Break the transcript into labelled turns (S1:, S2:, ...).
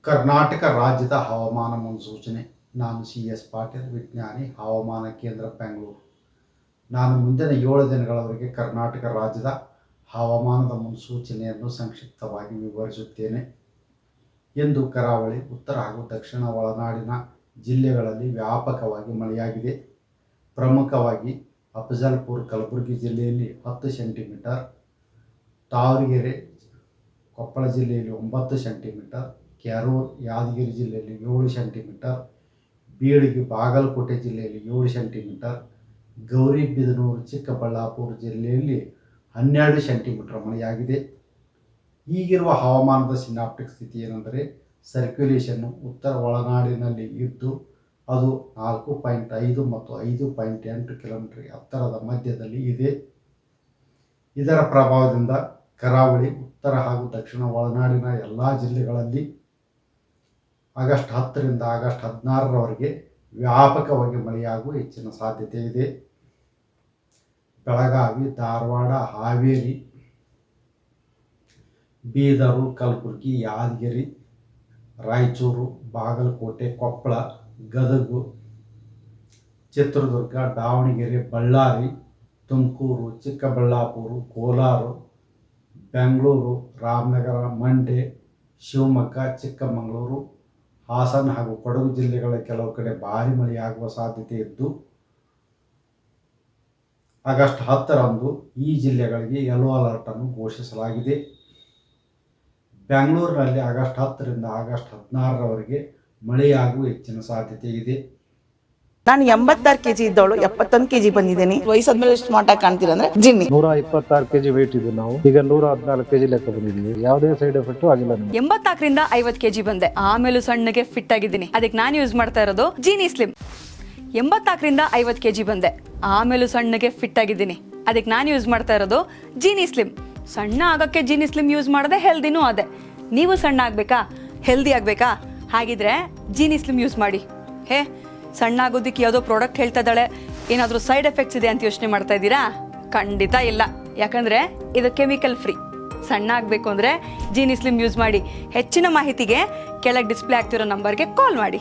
S1: ಕರ್ನಾಟಕ ರಾಜ್ಯದ ಹವಾಮಾನ ಮುನ್ಸೂಚನೆ. ನಾನು CS ಪಾಟೀಲ್, ವಿಜ್ಞಾನಿ, ಹವಾಮಾನ ಕೇಂದ್ರ, ಬೆಂಗಳೂರು. ನಾನು ಮುಂದಿನ 7 ದಿನಗಳವರೆಗೆ ಕರ್ನಾಟಕ ರಾಜ್ಯದ ಹವಾಮಾನದ ಮುನ್ಸೂಚನೆಯನ್ನು ಸಂಕ್ಷಿಪ್ತವಾಗಿ ವಿವರಿಸುತ್ತೇನೆ. ಇಂದು ಕರಾವಳಿ, ಉತ್ತರ ಹಾಗೂ ದಕ್ಷಿಣ ಒಳನಾಡಿನ ಜಿಲ್ಲೆಗಳಲ್ಲಿ ವ್ಯಾಪಕವಾಗಿ ಮಳೆಯಾಗಿದೆ. ಪ್ರಮುಖವಾಗಿ ಅಫಜಲ್ಪುರ, ಕಲಬುರಗಿ ಜಿಲ್ಲೆಯಲ್ಲಿ 10 ಸೆಂಟಿಮೀಟರ್, ತಾವರೆಕೆರೆ, ಕೊಪ್ಪಳ ಜಿಲ್ಲೆಯಲ್ಲಿ 9 ಸೆಂಟಿಮೀಟರ್, ಕ್ಯಾರೂರ್, ಯಾದಗಿರಿ ಜಿಲ್ಲೆಯಲ್ಲಿ 7 ಸೆಂಟಿಮೀಟರ್, ಬೀಳಗಿ, ಬಾಗಲಕೋಟೆ ಜಿಲ್ಲೆಯಲ್ಲಿ 7 ಸೆಂಟಿಮೀಟರ್, ಗೌರಿಬಿದನೂರು, ಚಿಕ್ಕಬಳ್ಳಾಪುರ ಜಿಲ್ಲೆಯಲ್ಲಿ 12 ಸೆಂಟಿಮೀಟರ್ ಮಳೆಯಾಗಿದೆ. ಈಗಿರುವ ಹವಾಮಾನದ ಸಿನಾಪ್ಟಿಕ್ ಸ್ಥಿತಿ ಏನೆಂದರೆ, ಸರ್ಕ್ಯುಲೇಷನ್ನು ಉತ್ತರ ಒಳನಾಡಿನಲ್ಲಿ ಇದ್ದು ಅದು 4.5 ಮತ್ತು 5.8 ಕಿಲೋಮೀಟರ್ ಎತ್ತರದ ಮಧ್ಯದಲ್ಲಿ ಇದೆ. ಇದರ ಪ್ರಭಾವದಿಂದ ಕರಾವಳಿ, ಉತ್ತರ ಹಾಗೂ ದಕ್ಷಿಣ ಒಳನಾಡಿನ ಎಲ್ಲ ಜಿಲ್ಲೆಗಳಲ್ಲಿ ಆಗಸ್ಟ್ 10ರಿಂದ ಆಗಸ್ಟ್ 16ರವರೆಗೆ ವ್ಯಾಪಕವಾಗಿ ಮಳೆಯಾಗುವ ಹೆಚ್ಚಿನ ಸಾಧ್ಯತೆ ಇದೆ. ಬೆಳಗಾವಿ, ಧಾರವಾಡ, ಹಾವೇರಿ, ಬೀದರು, ಕಲಬುರಗಿ, ಯಾದಗಿರಿ, ರಾಯಚೂರು, ಬಾಗಲಕೋಟೆ, ಕೊಪ್ಪಳ, ಗದಗ, ಚಿತ್ರದುರ್ಗ, ದಾವಣಗೆರೆ, ಬಳ್ಳಾರಿ, ತುಮಕೂರು, ಚಿಕ್ಕಬಳ್ಳಾಪುರ, ಕೋಲಾರ, ಬೆಂಗಳೂರು, ರಾಮನಗರ, ಮಂಡ್ಯ, ಶಿವಮೊಗ್ಗ, ಚಿಕ್ಕಮಗಳೂರು, ಹಾಸನ ಹಾಗೂ ಕೊಡಗು ಜಿಲ್ಲೆಗಳ ಕೆಲವು ಕಡೆ ಭಾರಿ ಮಳೆಯಾಗುವ ಸಾಧ್ಯತೆ ಇದ್ದು, ಆಗಸ್ಟ್ 10ರಂದು ಈ ಜಿಲ್ಲೆಗಳಿಗೆ ಯೆಲ್ಲೋ ಅಲರ್ಟ್ ಅನ್ನು ಘೋಷಿಸಲಾಗಿದೆ. ಬೆಂಗಳೂರಿನಲ್ಲಿ ಆಗಸ್ಟ್ 10ರಿಂದ ಆಗಸ್ಟ್ 16ರವರೆಗೆ ಮಳೆಯಾಗುವ ಹೆಚ್ಚಿನ ಸಾಧ್ಯತೆ ಇದೆ.
S2: ನಾನು 86 kg ಇದ್ದವಳು 71 kg ಬಂದಿದ್ದೀನಿ. ವಯಸ್ಸಾದ್ಮೇಲೆ ಸ್ಮಾರ್ಟ್ ಆಗಿ ಕಾಣ್ತೀರಾ ಅಂದ್ರೆ ಜಿನ್ನಿ.
S3: 126 kg ವೇಟ್ ಇದೆ. ನಾವು ಈಗ 114 kg ಲೆಕ್ಕ ಬಂದಿದ್ದೀವಿ. ಯಾವುದೇ ಸೈಡ್ ಎಫೆಕ್ಟ್ ಆಗಿಲ್ಲ.
S4: 84ರಿಂದ 50 kg ಬಂದೆ. ಆಮೇಲೆ ಸಣ್ಣಗೆ ಫಿಟ್ ಆಗಿದ್ದೀನಿ. ಅದಕ್ಕೆ ನಾನು ಯೂಸ್ ಮಾಡ್ತಾ ಇರೋದು ಜೀನಿ ಸ್ಲಿಮ್. 84ರಿಂದ 50 kg ಬಂದೆ. ಆಮೇಲೆ ಸಣ್ಣಗೆ ಫಿಟ್ ಆಗಿದ್ದೀನಿ. ಅದಕ್ಕೆ ನಾನು ಯೂಸ್ ಮಾಡ್ತಾ ಇರೋದು ಜೀನಿ ಸ್ಲಿಮ್. ಸಣ್ಣ ಆಗಕ್ಕೆ ಜೀನಿ ಸ್ಲಿಮ್ ಯೂಸ್ ಮಾಡದೆ ಹೆಲ್ದಿನೂ ಅದೇ. ನೀವು ಸಣ್ಣ ಆಗ್ಬೇಕಾ, ಹೆಲ್ದಿ ಆಗ್ಬೇಕಾ? ಹಾಗಿದ್ರೆ ಜೀನಿ ಸ್ಲಿಮ್ ಯೂಸ್ ಮಾಡಿ. ಸಣ್ಣ ಆಗೋದಕ್ಕೆ ಯಾವುದೋ ಪ್ರಾಡಕ್ಟ್ ಹೇಳ್ತಾ ಇದ್ದಾಳೆ, ಏನಾದರೂ ಸೈಡ್ ಎಫೆಕ್ಟ್ಸ್ ಇದೆ ಅಂತ ಯೋಚನೆ ಮಾಡ್ತಾ ಇದ್ದೀರಾ? ಖಂಡಿತ ಇಲ್ಲ. ಯಾಕಂದರೆ ಇದು ಕೆಮಿಕಲ್ ಫ್ರೀ. ಸಣ್ಣ ಆಗಬೇಕು ಅಂದರೆ ಜೀನಿ ಸ್ಲಿಮ್ ಯೂಸ್ ಮಾಡಿ. ಹೆಚ್ಚಿನ ಮಾಹಿತಿಗೆ ಕೆಳಗೆ ಡಿಸ್ಪ್ಲೇ ಆಗ್ತಿರೋ ನಂಬರ್ಗೆ ಕಾಲ್ ಮಾಡಿ.